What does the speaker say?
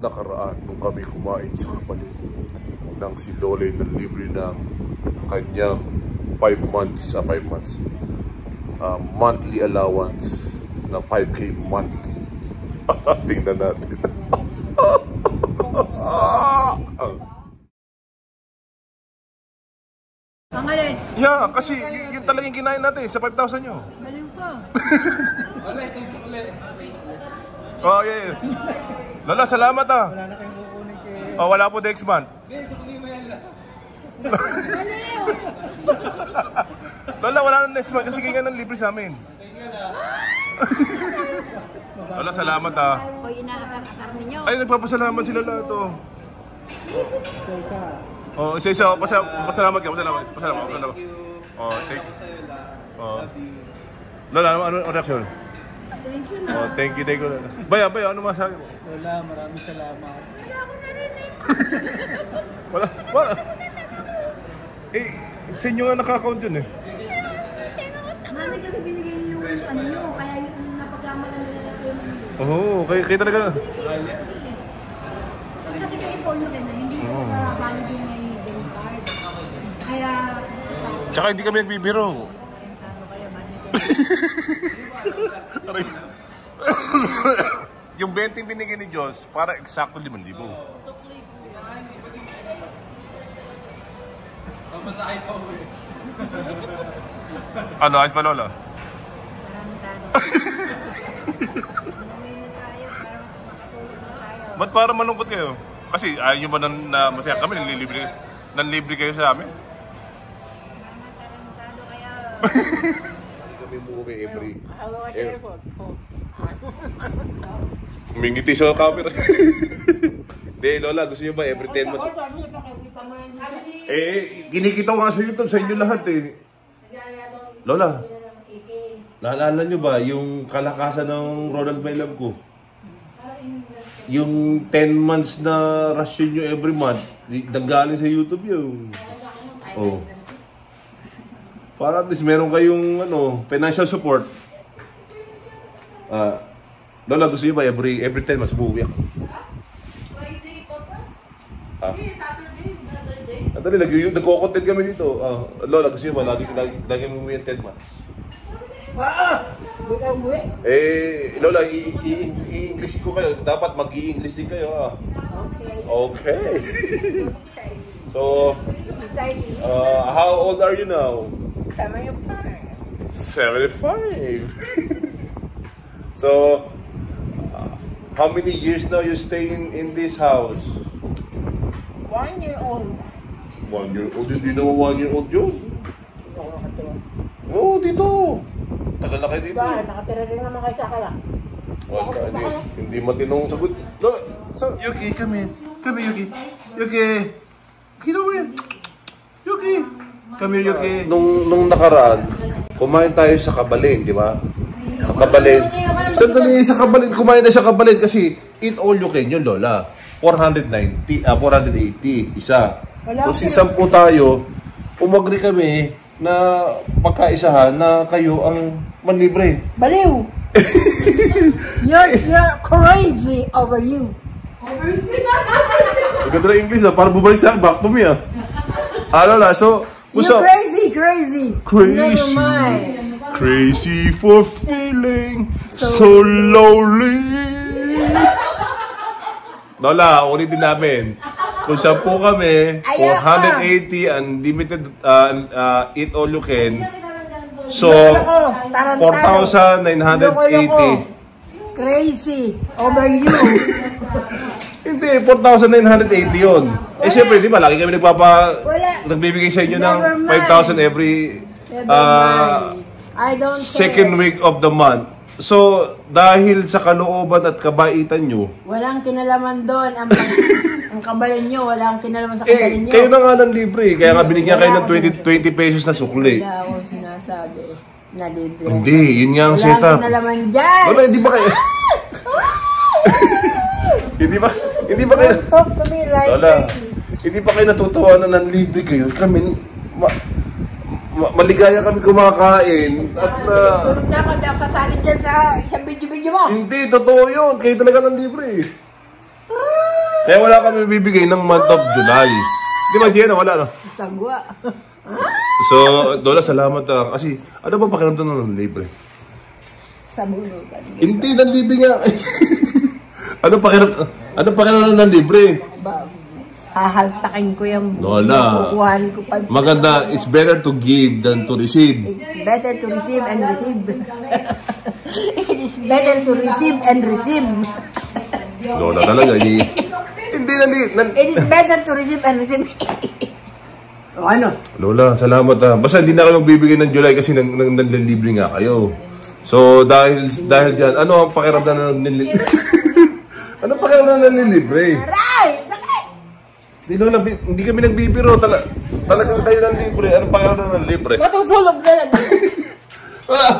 nakaraan nung kami kumain sa kapalit nang si Lole na libre ng kanyang 5 months monthly allowance na 5K monthly. Tingnan natin. Pangalan? Yeah, kasi yun talagang kinain natin sa 5,000 nyo. Baliw ka. Ulit, tayo ulit. Oh, yeah. Lola, salamat ah. Wala na kayong kukunin kay... Oh, wala po next month. Hindi, sukli mo yan lang. Lola, wala na next month kasi kaya ng libre sa amin. Lola, salamat ah. O inaasar-asar ninyo. Ay, nagpapasalamat sila lahat to. Isa. Oh, isa-isa. Pasalamat ka. Pasalamat. Oh, thank you. Oh. Lola, ano reaction? Thank you na. Oh, thank you. Baya, ano masabi mo? Lola, maraming salamat. Wala akong narinig. Wala. Eh, sa inyo nga naka-account yun eh. Mami kasi binigay niyo yung ano nyo, kaya yung napagkamalan nila yung... Oo, kayo talaga. Kasi sa ipon nyo na, hindi ko valid yung may debit card. Kaya... Tsaka hindi kami nagbibiro. Yung 20 binigay ni Diyos, para eksakto 5,000. Masahe pa uwi. Ano, ayos pa Lola? Ba't para malungkot kayo? Kasi ayaw nyo ba na masaya kami, nanlibre kayo sa amin? Hindi kami umuwi every... Umingiti sa camera. Hindi, Lola, gusto nyo ba every 10 months? Eh, kinikita ko nga sa YouTube, sa inyo lahat eh. Lola, naalala nyo ba yung kalakasan ng Ronald My Love ko? Yung 10 months na ration nyo every month, nanggaling sa YouTube yun. Oh. Para at least meron kayong financial support. Lola, gusto nyo ba every 10 months buwi ako? Dali, nagko-content kami dito. Lola, gusto nyo ba? Lagi mo umuwi ang 10 months. Lola, i-English ko kayo. Dapat mag-i-English din kayo. Okay. So, how old are you now? 75. So, how many years now you stay in this house? 1 year old. 1 year old? Hindi naman 1 year old yun. Oo, dito. Tagal na kayo dito. Ba, nakatira rin naman kayo sa akala. Wala, hindi matinong sagot. Lola, Yuki, come in. Come here, Yuki. Yuki. Get over here. Yuki. Come here, Yuki. Nung nakaraan, kumain tayo sa Kabalin, di ba? Sa Kabalin. Sandali, sa Kabalin. Kumain na sa Kabalin kasi eat all you can yun, Lola. 480 isa. So si 10 tayo, umagri kami na pagkaisahan na kayo ang manlibre. Baliw! You're crazy over you. Maganda na English para bumalik sa back to me Lola, so you're crazy. Never mind. Crazy for feeling so lonely. Lola, ulitin namin. Kung 10 kami, 480 unlimited eat all you can. So, 4,980. Crazy over you. Hindi, 4,980 yun. Eh, syempre, di ba, lagi kami nagbibigay sa inyo ng 5,000 every second week of the month. So, dahil sa kalooban at kabaitan nyo, walang kinalaman doon. Ang kabalin nyo, walang kinalaman sa kabalin nyo. Kayo na nga ng libre. Kaya nga binigyan kayo ng 20 pesos na sukli. Wala akong sinasabi na libre. Hindi, yun nga ang setup. Walang kinalaman dyan. Wala, hindi ba kayo? Hindi ba kayo? Don't talk to me like crazy. Hindi ba kayo natutuwa na ng libre kayo? Kami, maligaya kami kumakain at tulog na ako daw kasali dyan sa isang video mo. Hindi, totoo yun. Kayo talaga ng libre. Kaya wala kami bibigay ng month of July. Di ba, Jenna? Wala, no? Sagwa. So, Lola, salamat. Kasi, ano ba pakiramdam ng libre? Sabunutan. Hindi, ng libre nga. Ano pakiramdam ng libre? Hahaltakin ko yung Lola, kukuhan ko pa. maganda, it's better to give than to receive. It's better to receive and receive. It is better to receive and receive. Lola, talaga, hindi It is better to receive and receive. O ano? Lola, salamat Basta hindi na kayo magbibigay ng July kasi nanlibre nga kayo. So, dahil dyan, ano ang pakiramdam ng ano pakiramdam ng libre? Aray! Sakit! Di Lola, hindi kami nagbibiro. Talagang kayo ng libre. Ano pakiramdam ng libre? Matutulog na lang. Ah!